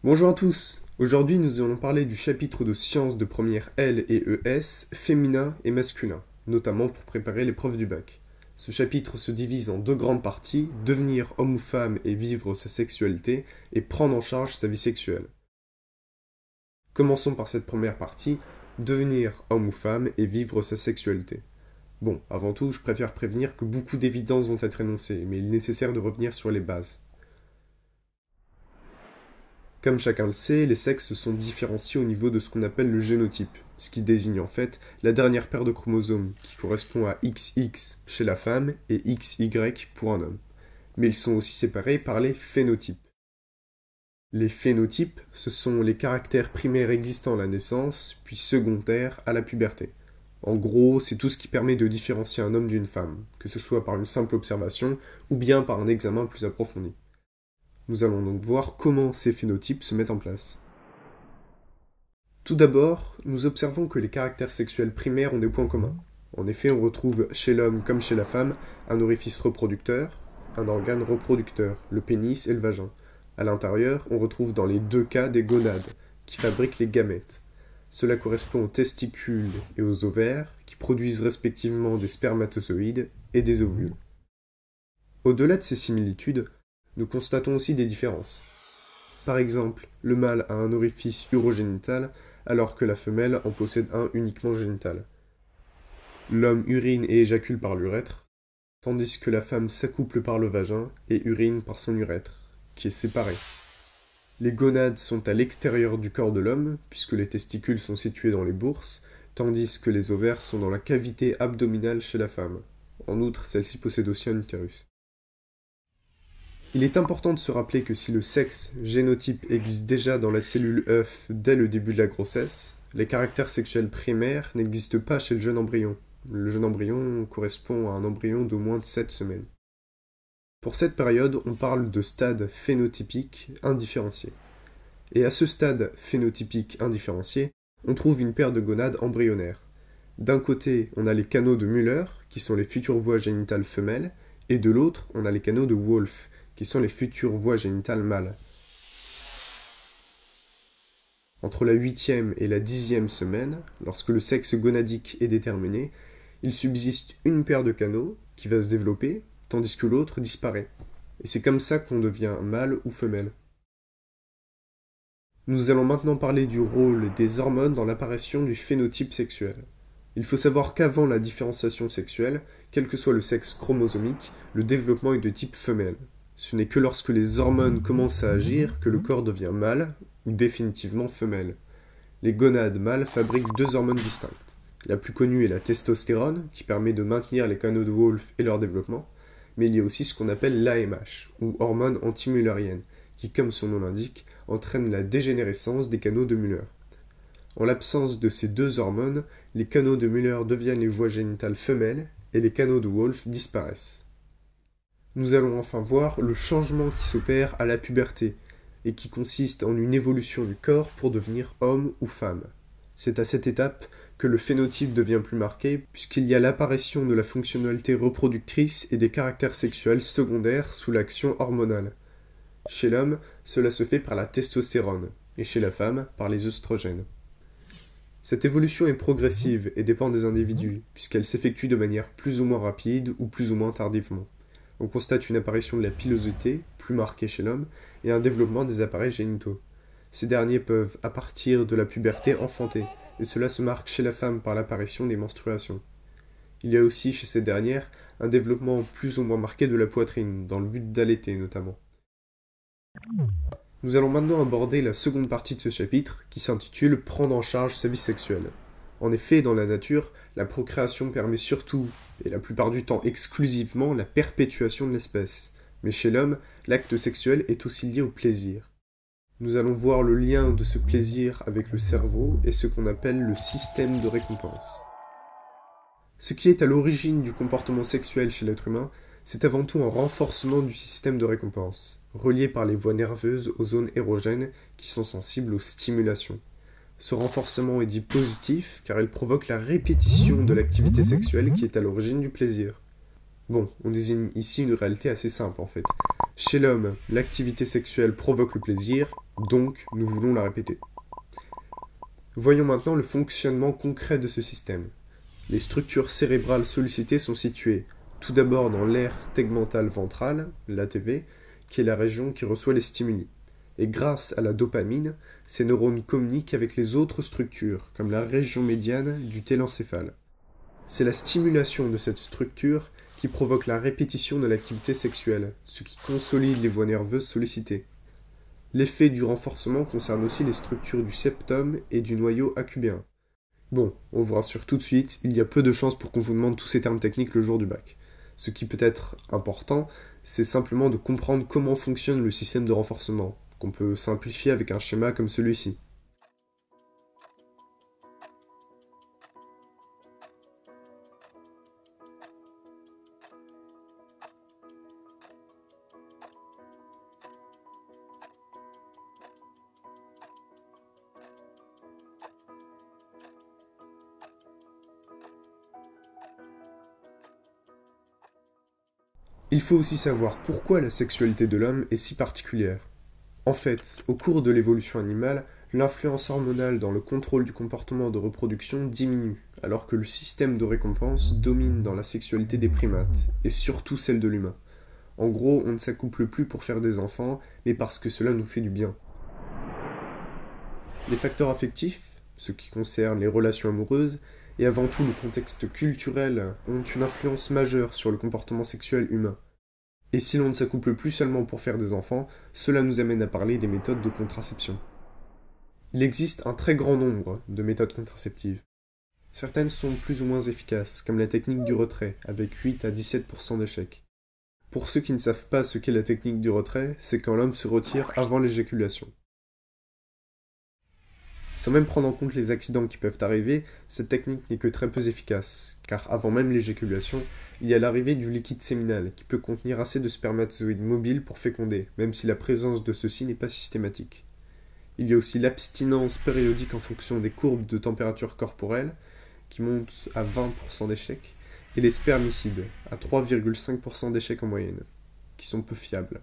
Bonjour à tous. Aujourd'hui, nous allons parler du chapitre de sciences de première L et ES, féminin et masculin, notamment pour préparer l'épreuve du bac. Ce chapitre se divise en deux grandes parties, devenir homme ou femme et vivre sa sexualité, et prendre en charge sa vie sexuelle. Commençons par cette première partie, devenir homme ou femme et vivre sa sexualité. Bon, avant tout, je préfère prévenir que beaucoup d'évidences vont être énoncées, mais il est nécessaire de revenir sur les bases. Comme chacun le sait, les sexes sont différenciés au niveau de ce qu'on appelle le génotype, ce qui désigne en fait la dernière paire de chromosomes, qui correspond à XX chez la femme et XY pour un homme. Mais ils sont aussi séparés par les phénotypes. Les phénotypes, ce sont les caractères primaires existants à la naissance, puis secondaires à la puberté. En gros, c'est tout ce qui permet de différencier un homme d'une femme, que ce soit par une simple observation ou bien par un examen plus approfondi. Nous allons donc voir comment ces phénotypes se mettent en place. Tout d'abord, nous observons que les caractères sexuels primaires ont des points communs. En effet, on retrouve chez l'homme comme chez la femme un orifice reproducteur, un organe reproducteur, le pénis et le vagin. À l'intérieur, on retrouve dans les deux cas des gonades, qui fabriquent les gamètes. Cela correspond aux testicules et aux ovaires, qui produisent respectivement des spermatozoïdes et des ovules. Au-delà de ces similitudes, nous constatons aussi des différences. Par exemple, le mâle a un orifice urogénital alors que la femelle en possède un uniquement génital. L'homme urine et éjacule par l'urètre, tandis que la femme s'accouple par le vagin et urine par son urètre, qui est séparé. Les gonades sont à l'extérieur du corps de l'homme, puisque les testicules sont situés dans les bourses, tandis que les ovaires sont dans la cavité abdominale chez la femme. En outre, celle-ci possède aussi un utérus. Il est important de se rappeler que si le sexe génotype existe déjà dans la cellule œuf dès le début de la grossesse, les caractères sexuels primaires n'existent pas chez le jeune embryon. Le jeune embryon correspond à un embryon de moins de 7 semaines. Pour cette période, on parle de stade phénotypique indifférencié. Et à ce stade phénotypique indifférencié, on trouve une paire de gonades embryonnaires. D'un côté, on a les canaux de Müller, qui sont les futures voies génitales femelles, et de l'autre, on a les canaux de Wolff, qui sont les futures voies génitales mâles. Entre la 8e et la 10e semaine, lorsque le sexe gonadique est déterminé, il subsiste une paire de canaux qui va se développer, tandis que l'autre disparaît. Et c'est comme ça qu'on devient mâle ou femelle. Nous allons maintenant parler du rôle des hormones dans l'apparition du phénotype sexuel. Il faut savoir qu'avant la différenciation sexuelle, quel que soit le sexe chromosomique, le développement est de type femelle. Ce n'est que lorsque les hormones commencent à agir que le corps devient mâle ou définitivement femelle. Les gonades mâles fabriquent deux hormones distinctes. La plus connue est la testostérone, qui permet de maintenir les canaux de Wolff et leur développement, mais il y a aussi ce qu'on appelle l'AMH, ou hormone antimüllerienne, qui, comme son nom l'indique, entraîne la dégénérescence des canaux de Müller. En l'absence de ces deux hormones, les canaux de Müller deviennent les voies génitales femelles et les canaux de Wolff disparaissent. Nous allons enfin voir le changement qui s'opère à la puberté, et qui consiste en une évolution du corps pour devenir homme ou femme. C'est à cette étape que le phénotype devient plus marqué, puisqu'il y a l'apparition de la fonctionnalité reproductrice et des caractères sexuels secondaires sous l'action hormonale. Chez l'homme, cela se fait par la testostérone, et chez la femme, par les œstrogènes. Cette évolution est progressive et dépend des individus, puisqu'elle s'effectue de manière plus ou moins rapide ou plus ou moins tardivement. On constate une apparition de la pilosité, plus marquée chez l'homme, et un développement des appareils génitaux. Ces derniers peuvent, à partir de la puberté, enfanter, et cela se marque chez la femme par l'apparition des menstruations. Il y a aussi, chez ces dernières, un développement plus ou moins marqué de la poitrine, dans le but d'allaiter notamment. Nous allons maintenant aborder la seconde partie de ce chapitre, qui s'intitule « Prendre en charge sa vie sexuelle ». En effet, dans la nature, la procréation permet surtout, et la plupart du temps exclusivement, la perpétuation de l'espèce. Mais chez l'homme, l'acte sexuel est aussi lié au plaisir. Nous allons voir le lien de ce plaisir avec le cerveau et ce qu'on appelle le système de récompense. Ce qui est à l'origine du comportement sexuel chez l'être humain, c'est avant tout un renforcement du système de récompense, relié par les voies nerveuses aux zones érogènes qui sont sensibles aux stimulations. Ce renforcement est dit positif car il provoque la répétition de l'activité sexuelle qui est à l'origine du plaisir. Bon, on désigne ici une réalité assez simple en fait. Chez l'homme, l'activité sexuelle provoque le plaisir Donc, nous voulons la répéter. Voyons maintenant le fonctionnement concret de ce système. Les structures cérébrales sollicitées sont situées tout d'abord dans l'aire tegmentale ventrale, l'ATV, qui est la région qui reçoit les stimuli. Et grâce à la dopamine, ces neurones communiquent avec les autres structures, comme la région médiane du télencéphale. C'est la stimulation de cette structure qui provoque la répétition de l'activité sexuelle, ce qui consolide les voies nerveuses sollicitées. L'effet du renforcement concerne aussi les structures du septum et du noyau accumbéen. Bon, on vous rassure tout de suite, il y a peu de chances pour qu'on vous demande tous ces termes techniques le jour du bac. Ce qui peut être important, c'est simplement de comprendre comment fonctionne le système de renforcement, qu'on peut simplifier avec un schéma comme celui-ci. Il faut aussi savoir pourquoi la sexualité de l'homme est si particulière. En fait, au cours de l'évolution animale, l'influence hormonale dans le contrôle du comportement de reproduction diminue, alors que le système de récompense domine dans la sexualité des primates, et surtout celle de l'humain. En gros, on ne s'accouple plus pour faire des enfants, mais parce que cela nous fait du bien. Les facteurs affectifs, ce qui concerne les relations amoureuses, et avant tout le contexte culturel, ont une influence majeure sur le comportement sexuel humain. Et si l'on ne s'accouple plus seulement pour faire des enfants, cela nous amène à parler des méthodes de contraception. Il existe un très grand nombre de méthodes contraceptives. Certaines sont plus ou moins efficaces, comme la technique du retrait, avec 8 à 17% d'échecs. Pour ceux qui ne savent pas ce qu'est la technique du retrait, c'est quand l'homme se retire avant l'éjaculation. Sans même prendre en compte les accidents qui peuvent arriver, cette technique n'est que très peu efficace, car avant même l'éjaculation, il y a l'arrivée du liquide séminal, qui peut contenir assez de spermatozoïdes mobiles pour féconder, même si la présence de ceux-ci n'est pas systématique. Il y a aussi l'abstinence périodique en fonction des courbes de température corporelle, qui montent à 20% d'échecs, et les spermicides, à 3,5% d'échecs en moyenne, qui sont peu fiables.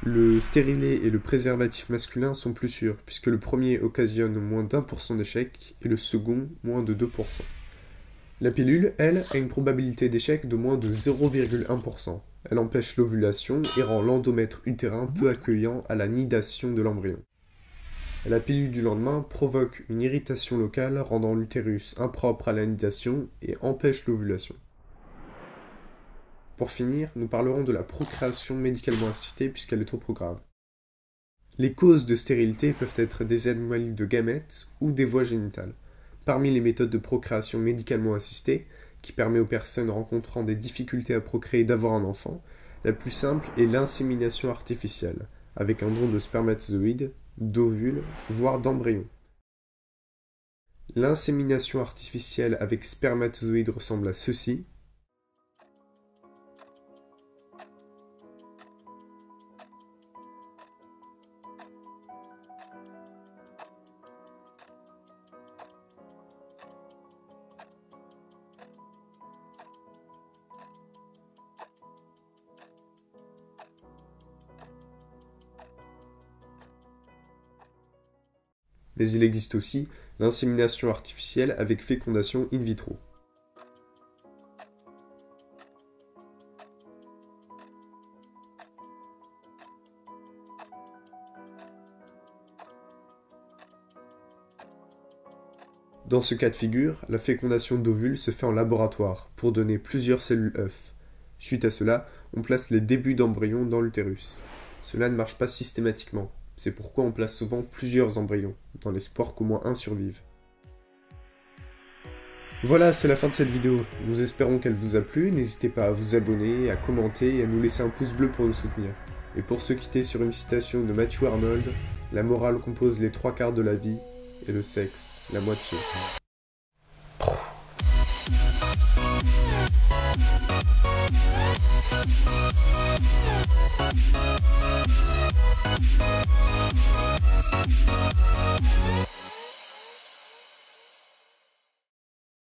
Le stérilet et le préservatif masculin sont plus sûrs, puisque le premier occasionne moins d'1% d'échec et le second moins de 2%. La pilule, elle, a une probabilité d'échec de moins de 0,1%. Elle empêche l'ovulation et rend l'endomètre utérin peu accueillant à la nidation de l'embryon. La pilule du lendemain provoque une irritation locale rendant l'utérus impropre à la nidation et empêche l'ovulation. Pour finir, nous parlerons de la procréation médicalement assistée puisqu'elle est au programme. Les causes de stérilité peuvent être des anomalies de gamètes ou des voies génitales. Parmi les méthodes de procréation médicalement assistée, qui permet aux personnes rencontrant des difficultés à procréer d'avoir un enfant, la plus simple est l'insémination artificielle, avec un don de spermatozoïdes, d'ovules, voire d'embryons. L'insémination artificielle avec spermatozoïdes ressemble à ceci. Mais il existe aussi l'insémination artificielle avec fécondation in vitro. Dans ce cas de figure, la fécondation d'ovules se fait en laboratoire pour donner plusieurs cellules œufs. Suite à cela, on place les débuts d'embryons dans l'utérus. Cela ne marche pas systématiquement. C'est pourquoi on place souvent plusieurs embryons, dans l'espoir qu'au moins un survive. Voilà, c'est la fin de cette vidéo. Nous espérons qu'elle vous a plu. N'hésitez pas à vous abonner, à commenter et à nous laisser un pouce bleu pour nous soutenir. Et pour se quitter sur une citation de Matthew Arnold, la morale compose les 3/4 de la vie, et le sexe, la moitié.